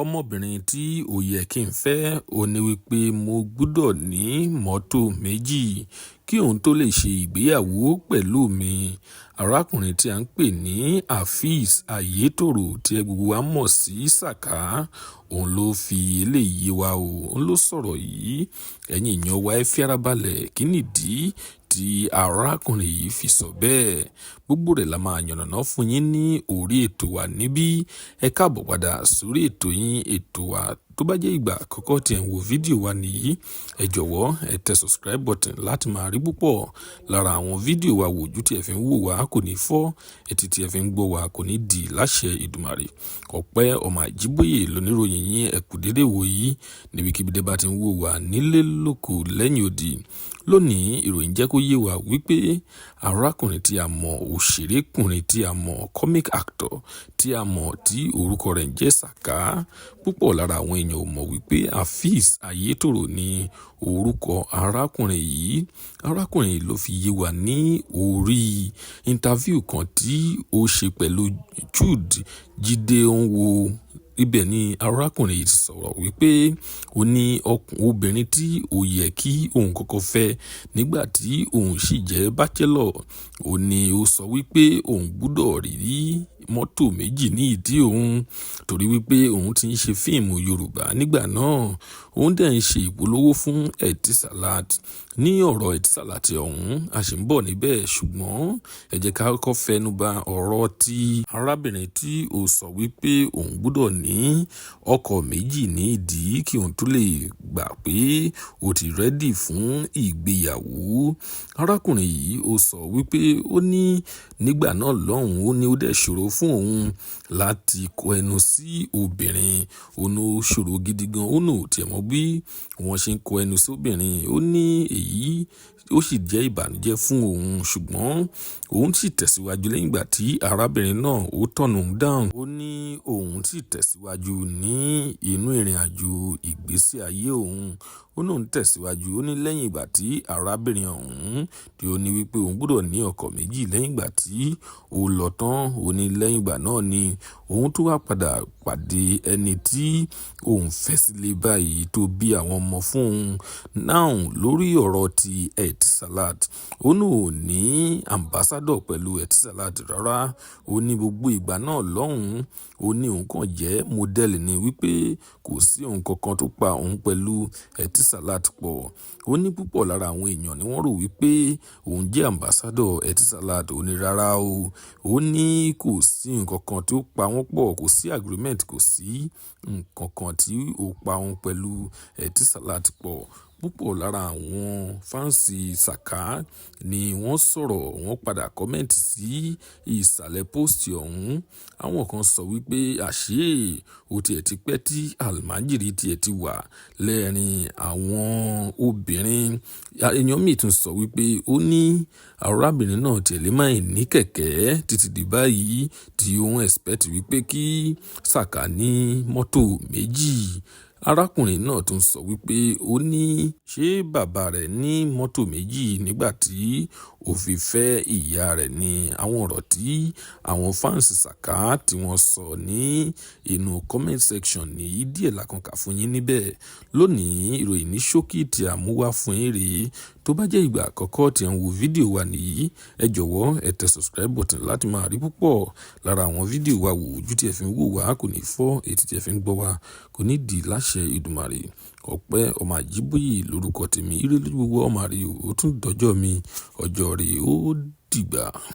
ọmọbìnrin tí ó yẹ kí n fẹ́ ó ní wípé mo gbọ́dọ̀ ní mọ́tò méjì kí òun tó lè ṣe ìgbéyàwó pẹ̀lú mi. Arákùnrin tí a ń pè ní AFEEZ Ayetoro tí gbogbo wa mọ̀ sí Saka, òun ló fi eléyìí wá o, òun ló sọ̀rọ̀ yìí. Ẹ̀yin èèyàn wa ẹ fi ara balẹ̀, kí nìdí tí arákùnrin yìí fi sọ bẹ́ẹ̀? Gbogbo rẹ̀ la máa yànnàná fún yín ní orí ètò wa níbí. Ẹ káàbọ̀ padà sórí ètò yín, ètò wa. Tó bá jẹ́ ìgbà àkọ́kọ́ tí ẹ̀ ń wo fídíò wa nìyí, ẹ jọ̀wọ́ ẹ tẹ subscribe button láti máa rí púpọ̀ lára àwọn fídíò wa wò. Ojú tí ẹ fi ń wò wá kò ní fọ́, etí tí ẹ fi ń gbọ́ wá kò ní di láṣẹ Ìdùmarè. Ọpẹ́ ọmọ Àjíbóyè lóníròyìn yín, ẹ kú dédé wò yìí níbikíbi tẹ́ bá ti ń wò wá nílé lóko lẹ́yìn odi. Lónìí ìròyìn jẹ́ kó yé wa wípé arákùnrin tí a mọ̀, òṣèrékùnrin tí a mọ̀, comic actor tí a mọ̀ tí orúkọ rẹ̀ ń jẹ́ Saka, púpọ̀ lára àwọn èèyàn ò mọ̀ wípé AFEEZ Ayetoro ni orúkọ arákùnrin yìí. Arákùnrin yìí ló fi yé wa ní orí interview kan tí ó ṣe pẹ̀lú Jude Jídé Onwo. Ibẹ̀ ni arákùnrin yìí ti sọ̀rọ̀ wípé ó ní obìnrin tí ó yẹ kí òun kọ́kọ́ fẹ́ nígbà tí òun sì jẹ́ bachelor. Ó ní ó sọ wípé òun gbọ́dọ̀ rí mọ́tò méjì ní ìdí òun torí wípé òun ti ń ṣe fíìmù Yorùbá nígbà náà. Òun dẹ̀ ń ṣe ìpolówó fún Etisalat. Ní ọ̀rọ̀ Etisalat ọ̀hún a sì ń bọ̀ níbẹ̀, ṣùgbọ́n ẹ jẹ́ ká kọ́kọ́ fẹnu bà ọ̀rọ̀ tí arábìnrin tí ó sọ wípé òun gbọ́dọ̀ ní ọkọ̀ méjì ní ìdí kí òun tó lè gbà pé ó ti rẹ́dì fún ìgbéyàwó. Arákùnrin yìí ó sọ wípé ó ní nígbà náà lọ́hùn, ó ní ó dẹ̀ ṣòro fún òun láti kọ ẹnu sí obìnrin. Ó ní ó ṣòro gidi gan, ó ní ò tiẹ̀ mọ̀ bí wọ́n ṣe ń kọ ẹnu sí obìnrin. Ó ní èyí ó sì jẹ́ ìbànújẹ́ fún òun, ṣùgbọ́n òun sì tẹ̀síwájú lẹ́yìn ìgbà tí arábìnrin náà ó tọ̀nà òun dáhùn. Ó ní òun sì tẹ̀síwájú ní inú ìrìn àjò ìgbésí ayé òun. Ó ní òun tẹ̀síwájú, ó ní lẹ́yìn ìgbà tí arábìnrin ọ̀hún tí ó ní wípé òun gbọ́dọ̀ ní ọkọ̀ méjì lẹ́yìn ìgbà tí ó lọ tán. Ó ní lẹ́yìn ìgbà náà ni òun tó wá padà pàdé ẹni tí òun fẹ́ sílé báyìí tó bí àwọn ọmọ fún òun. Náà lórí ọ̀rọ̀ ti Etisalat, ó ní ò ní ambassador pẹ̀lú Etisalat rárá. Ó ní gbogbo ìgbà náà lọ́hùn, ó ní òun kàn jẹ́ model ni wípé kò sí òun kankan tó pa òun pẹ̀lú Etisalat pọ̀. Ó ní púpọ̀ lára àwọn èèyàn ni wọ́n rò wípé òun jẹ́ ambassador Etisalat. Ó ní rárá o. Ó ní kò sí nǹkan kan tó pa wọ́n pọ̀, kò sí agreement, kò sí nǹkan kan tí ó pa òun pẹ̀lú Etisalat pọ̀. Púpọ̀ lára àwọn fáǹsì Saka ni wọ́n sọ̀rọ̀, wọ́n padà kọ́mẹ́ǹtì sí ìsàlẹ̀ póòstì ọ̀hún. Àwọn kan sọ wípé àṣé ó tiẹ̀ ti pẹ́ tí ALMANJIRI tiẹ̀ ti wà lẹ́ẹ̀rin àwọn obìnrin. Èèyàn míì tún sọ wípé ó ní arábìnrin náà tiẹ̀ lè máa ní kẹ̀kẹ́ títí di báyìí tí òun expect wípé kí Saka ní mọ́tò méjì. Arákùnrin náà tún sọ wípé ó ní ṣé bàbá rẹ̀ ní mọ́tò méjì nígbà tí ó fi fẹ́ ìyá rẹ̀ ni. Àwọn ọ̀rọ̀ tí àwọn fáǹsì Saka tí wọ́n sọ ní inú comment section ní díẹ̀ lákànkà fún yín níbẹ̀. Lónìí ìròyìn ní ṣókí tí a mú wá fún yín rèé. Tó bá jẹ́ ìgbà àkọ́kọ́ tí ẹ̀ ń wo fídíò wa nìyí, ẹ jọ̀wọ́ ẹ tẹ subscribe button láti máa rí púpọ̀ lára àwọn fídíò wa wò. Ojú tí ẹ fi ń wò wá kò ní fọ́, etí tí ẹ fi ń gbọ́ wá kò ní di láṣẹ Ìdùmarè. Ọpẹ́ ọmọ Àjíbóyè lórúkọ tèmi. Ire lójú gbogbo ọmọ rẹ̀ ó tún dọjọ́ mi, ọjọ́ rẹ̀ ó dìgbà.